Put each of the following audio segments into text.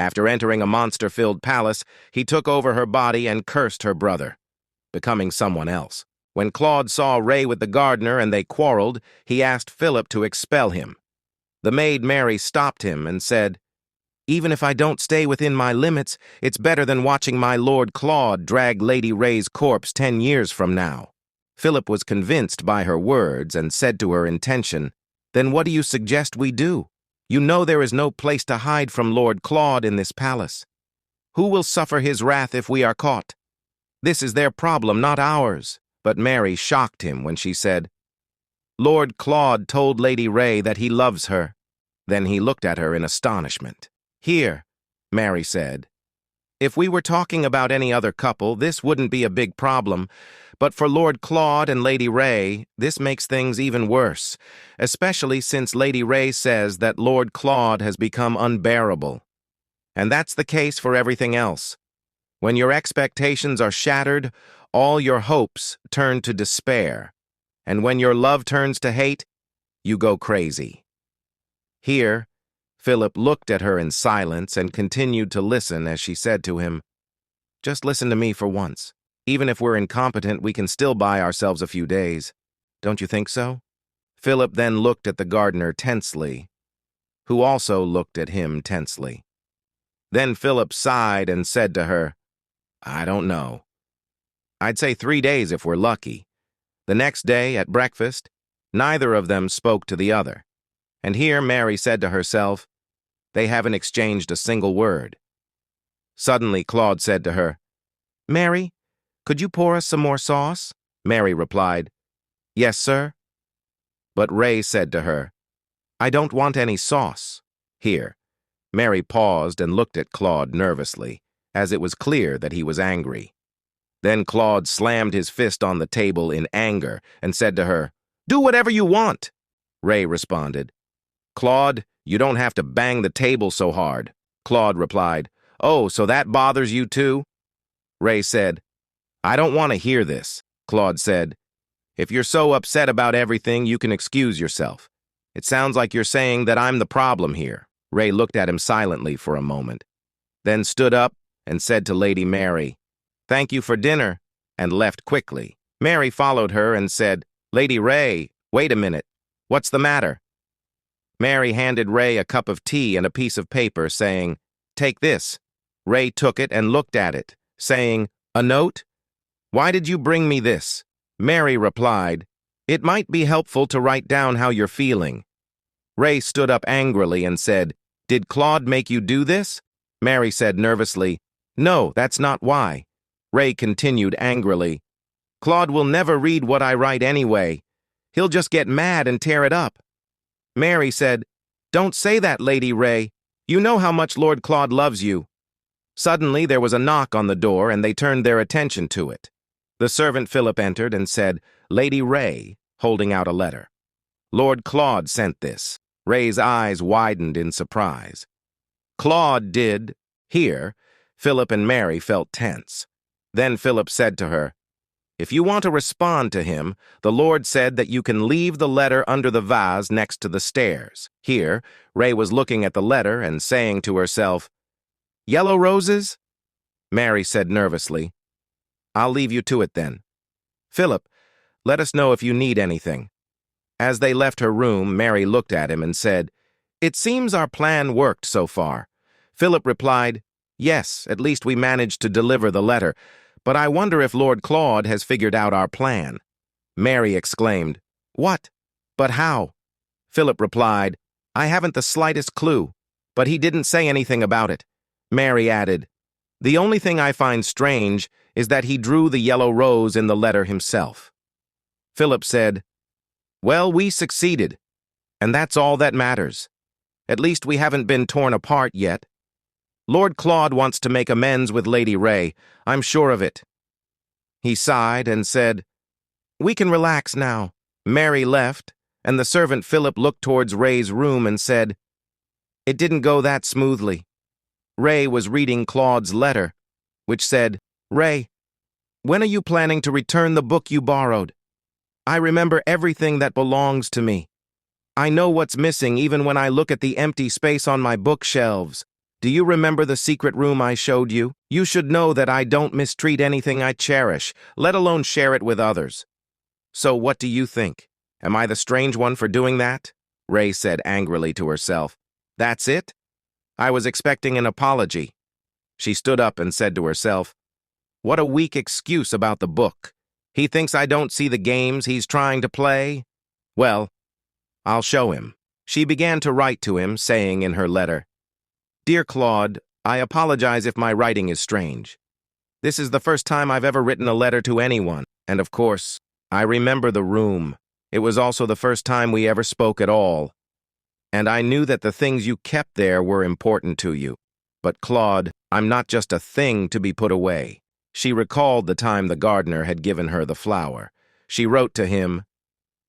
After entering a monster-filled palace, he took over her body and cursed her brother, becoming someone else. When Claude saw Ray with the gardener and they quarreled, he asked Philip to expel him. The maid Mary stopped him and said, "Even if I don't stay within my limits, it's better than watching my Lord Claude drag Lady Ray's corpse 10 years from now." Philip was convinced by her words and said to her intention, "Then what do you suggest we do? You know there is no place to hide from Lord Claude in this palace. Who will suffer his wrath if we are caught? This is their problem, not ours." But Mary shocked him when she said, "Lord Claude told Lady Ray that he loves her." Then he looked at her in astonishment. "Here," Mary said, "if we were talking about any other couple, this wouldn't be a big problem. But for Lord Claude and Lady Ray, this makes things even worse, especially since Lady Ray says that Lord Claude has become unbearable. And that's the case for everything else. When your expectations are shattered, all your hopes turn to despair. And when your love turns to hate, you go crazy." Here, Philip looked at her in silence and continued to listen as she said to him, "Just listen to me for once. Even if we're incompetent, we can still buy ourselves a few days. Don't you think so?" Philip then looked at the gardener tensely, who also looked at him tensely. Then Philip sighed and said to her, "I don't know. I'd say 3 days if we're lucky." The next day, at breakfast, neither of them spoke to the other. And here Mary said to herself, "They haven't exchanged a single word." Suddenly Claude said to her, "Mary, could you pour us some more sauce?" Mary replied, "Yes, sir." But Ray said to her, "I don't want any sauce." Here, Mary paused and looked at Claude nervously, as it was clear that he was angry. Then Claude slammed his fist on the table in anger and said to her, "Do whatever you want." Ray responded, "Claude, you don't have to bang the table so hard." Claude replied, "Oh, so that bothers you too?" Ray said, "I don't want to hear this." Claude said, "If you're so upset about everything, you can excuse yourself. It sounds like you're saying that I'm the problem here." Ray looked at him silently for a moment, then stood up and said to Lady Mary, "Thank you for dinner," and left quickly. Mary followed her and said, "Lady Ray, wait a minute. What's the matter?" Mary handed Ray a cup of tea and a piece of paper, saying, "Take this." Ray took it and looked at it, saying, "A note? Why did you bring me this?" Mary replied, "It might be helpful to write down how you're feeling." Ray stood up angrily and said, "Did Claude make you do this?" Mary said nervously, "No, that's not why." Ray continued angrily, "Claude will never read what I write anyway. He'll just get mad and tear it up." Mary said, "Don't say that, Lady Ray. You know how much Lord Claude loves you." Suddenly there was a knock on the door and they turned their attention to it. The servant Philip entered and said, "Lady Ray," holding out a letter. "Lord Claude sent this." Ray's eyes widened in surprise. "Claude did." Here, Philip and Mary felt tense. Then Philip said to her, "If you want to respond to him, the Lord said that you can leave the letter under the vase next to the stairs." Here, Ray was looking at the letter and saying to herself, "Yellow roses?" Mary said nervously, "I'll leave you to it then. Philip, let us know if you need anything." As they left her room, Mary looked at him and said, "It seems our plan worked so far." Philip replied, "Yes, at least we managed to deliver the letter, but I wonder if Lord Claude has figured out our plan." Mary exclaimed, "What? But how?" Philip replied, "I haven't the slightest clue, but he didn't say anything about it." Mary added, "The only thing I find strange is that he drew the yellow rose in the letter himself." Philip said, "Well, we succeeded, and that's all that matters. At least we haven't been torn apart yet. Lord Claude wants to make amends with Lady Ray, I'm sure of it." He sighed and said, "We can relax now." Mary left, and the servant Philip looked towards Ray's room and said, "It didn't go that smoothly." Ray was reading Claude's letter, which said, "Ray, when are you planning to return the book you borrowed? I remember everything that belongs to me. I know what's missing even when I look at the empty space on my bookshelves. Do you remember the secret room I showed you? You should know that I don't mistreat anything I cherish, let alone share it with others. So what do you think? Am I the strange one for doing that? Ray said angrily to herself. That's it? I was expecting an apology. She stood up and said to herself, what a weak excuse about the book. He thinks I don't see the games he's trying to play? Well, I'll show him. She began to write to him, saying in her letter, Dear Claude, I apologize if my writing is strange. This is the first time I've ever written a letter to anyone, and of course, I remember the room. It was also the first time we ever spoke at all, and I knew that the things you kept there were important to you. But Claude, I'm not just a thing to be put away. She recalled the time the gardener had given her the flower. She wrote to him,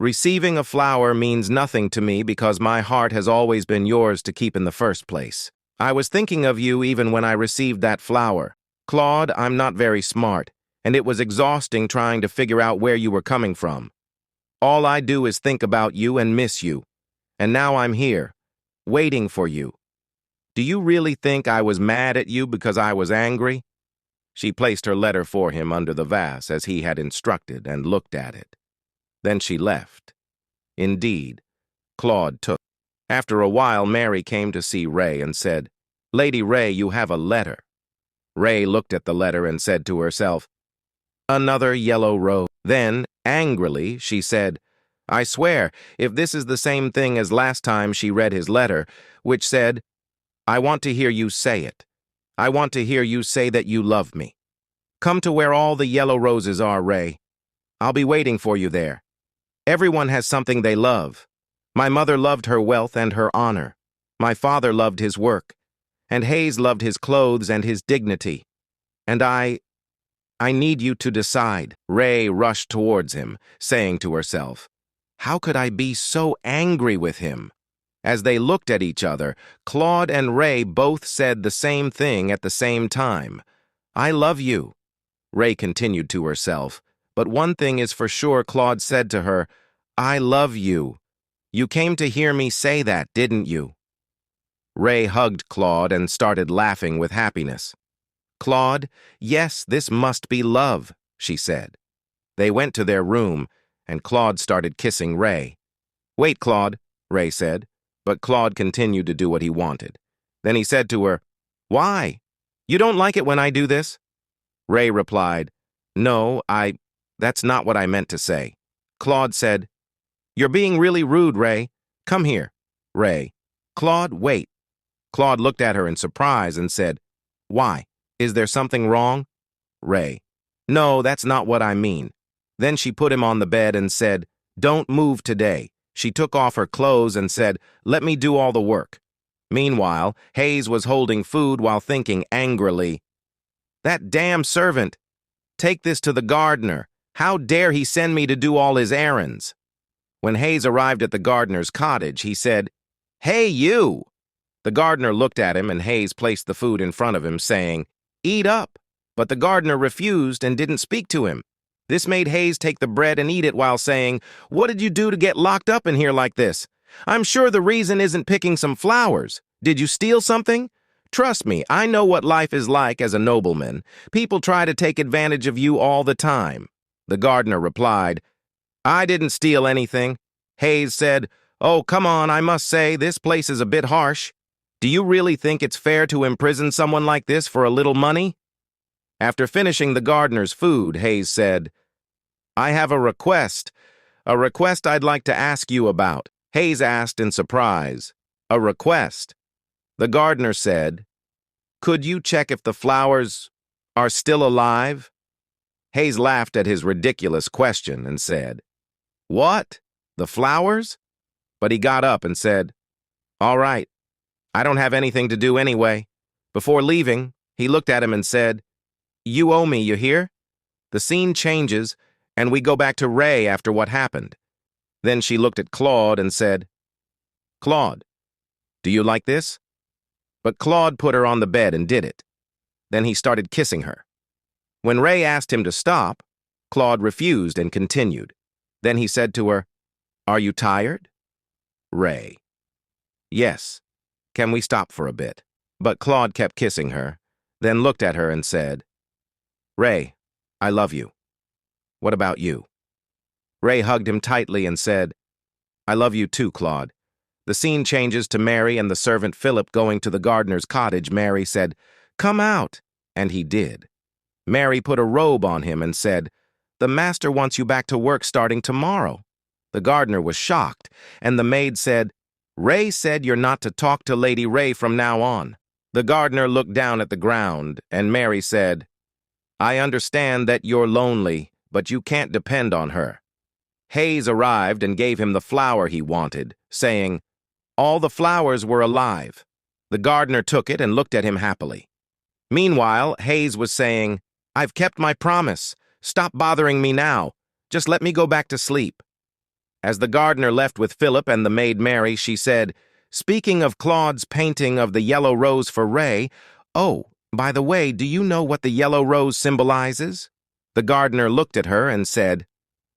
Receiving a flower means nothing to me because my heart has always been yours to keep in the first place. I was thinking of you even when I received that flower. Claude, I'm not very smart, and it was exhausting trying to figure out where you were coming from. All I do is think about you and miss you, and now I'm here, waiting for you. Do you really think I was mad at you because I was angry? She placed her letter for him under the vase as he had instructed and looked at it. Then she left. Indeed, Claude took. After a while, Mary came to see Ray and said, Lady Ray, you have a letter. Ray looked at the letter and said to herself, Another yellow rose. Then, angrily, she said, I swear, if this is the same thing as last time she read his letter, which said, I want to hear you say it. I want to hear you say that you love me. Come to where all the yellow roses are, Ray. I'll be waiting for you there. Everyone has something they love. My mother loved her wealth and her honor. My father loved his work. And Hayes loved his clothes and his dignity. And I need you to decide. Ray rushed towards him, saying to herself, How could I be so angry with him? As they looked at each other, Claude and Ray both said the same thing at the same time. I love you. Ray continued to herself, but one thing is for sure, Claude said to her, I love you. You came to hear me say that, didn't you? Ray hugged Claude and started laughing with happiness. Claude, yes, this must be love, she said. They went to their room, and Claude started kissing Ray. Wait, Claude, Ray said, but Claude continued to do what he wanted. Then he said to her, Why? You don't like it when I do this? Ray replied, No, that's not what I meant to say. Claude said, You're being really rude, Ray. Come here. Ray, Claude, wait. Claude looked at her in surprise and said, Why? Is there something wrong? Ray, No, that's not what I mean. Then she put him on the bed and said, Don't move today. She took off her clothes and said, Let me do all the work. Meanwhile, Hayes was holding food while thinking angrily, That damn servant! Take this to the gardener. How dare he send me to do all his errands? When Hayes arrived at the gardener's cottage, he said, Hey, you! The gardener looked at him and Hayes placed the food in front of him, saying, Eat up. But the gardener refused and didn't speak to him. This made Hayes take the bread and eat it while saying, What did you do to get locked up in here like this? I'm sure the reason isn't picking some flowers. Did you steal something? Trust me, I know what life is like as a nobleman. People try to take advantage of you all the time. The gardener replied, I didn't steal anything. Hayes said, Oh, come on, I must say, this place is a bit harsh. Do you really think it's fair to imprison someone like this for a little money? After finishing the gardener's food, Hayes said, I have a request I'd like to ask you about. Hayes asked in surprise, A request? The gardener said, Could you check if the flowers are still alive? Hayes laughed at his ridiculous question and said, What? The flowers? But he got up and said, All right, I don't have anything to do anyway. Before leaving, he looked at him and said, You owe me, you hear? The scene changes, and we go back to Ray after what happened. Then she looked at Claude and said, Claude, do you like this? But Claude put her on the bed and did it. Then he started kissing her. When Ray asked him to stop, Claude refused and continued. Then he said to her, Are you tired? Ray, Yes. Can we stop for a bit? But Claude kept kissing her, then looked at her and said, "Ray, I love you. What about you?" Ray hugged him tightly and said, "I love you too, Claude." The scene changes to Mary and the servant Philip going to the gardener's cottage. Mary said, "Come out," and he did. Mary put a robe on him and said, "The master wants you back to work starting tomorrow." The gardener was shocked, and the maid said, "Ray said you're not to talk to Lady Ray from now on." The gardener looked down at the ground, and Mary said, "I understand that you're lonely, but you can't depend on her." Hayes arrived and gave him the flower he wanted, saying, "All the flowers were alive." The gardener took it and looked at him happily. Meanwhile, Hayes was saying, "I've kept my promise. Stop bothering me now. Just let me go back to sleep." As the gardener left with Philip and the maid Mary, she said, "Speaking of Claude's painting of the yellow rose for Ray, oh, by the way, do you know what the yellow rose symbolizes?" The gardener looked at her and said,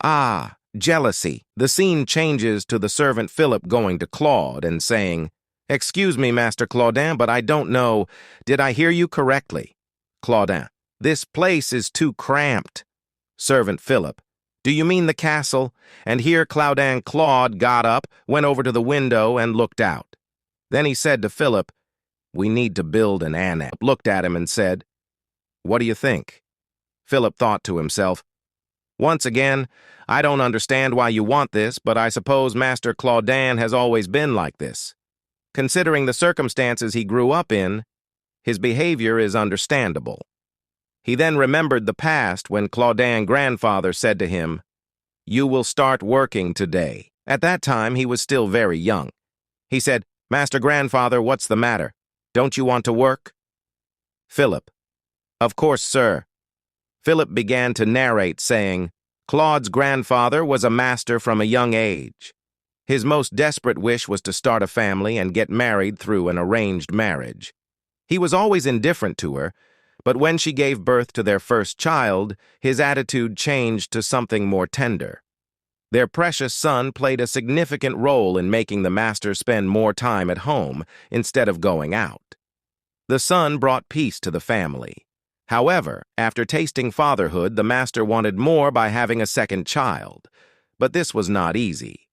"Ah, jealousy." The scene changes to the servant Philip going to Claude and saying, "Excuse me, Master Claudin, but I don't know. Did I hear you correctly?" Claudin, "This place is too cramped." Servant Philip, "Do you mean the castle?" And here Claude got up, went over to the window, and looked out. Then he said to Philip, "We need to build an annex." Looked at him and said, "What do you think?" Philip thought to himself, "Once again, I don't understand why you want this, but I suppose Master Claudin has always been like this. Considering the circumstances he grew up in, his behavior is understandable." He then remembered the past when Claudin's grandfather said to him, "You will start working today." At that time, he was still very young. He said, "Master Grandfather, what's the matter? Don't you want to work?" Philip, "Of course, sir." Philip began to narrate, saying, Claude's grandfather was a master from a young age. His most desperate wish was to start a family and get married through an arranged marriage. He was always indifferent to her, but when she gave birth to their first child, his attitude changed to something more tender. Their precious son played a significant role in making the master spend more time at home instead of going out. The son brought peace to the family. However, after tasting fatherhood, the master wanted more by having a second child. But this was not easy.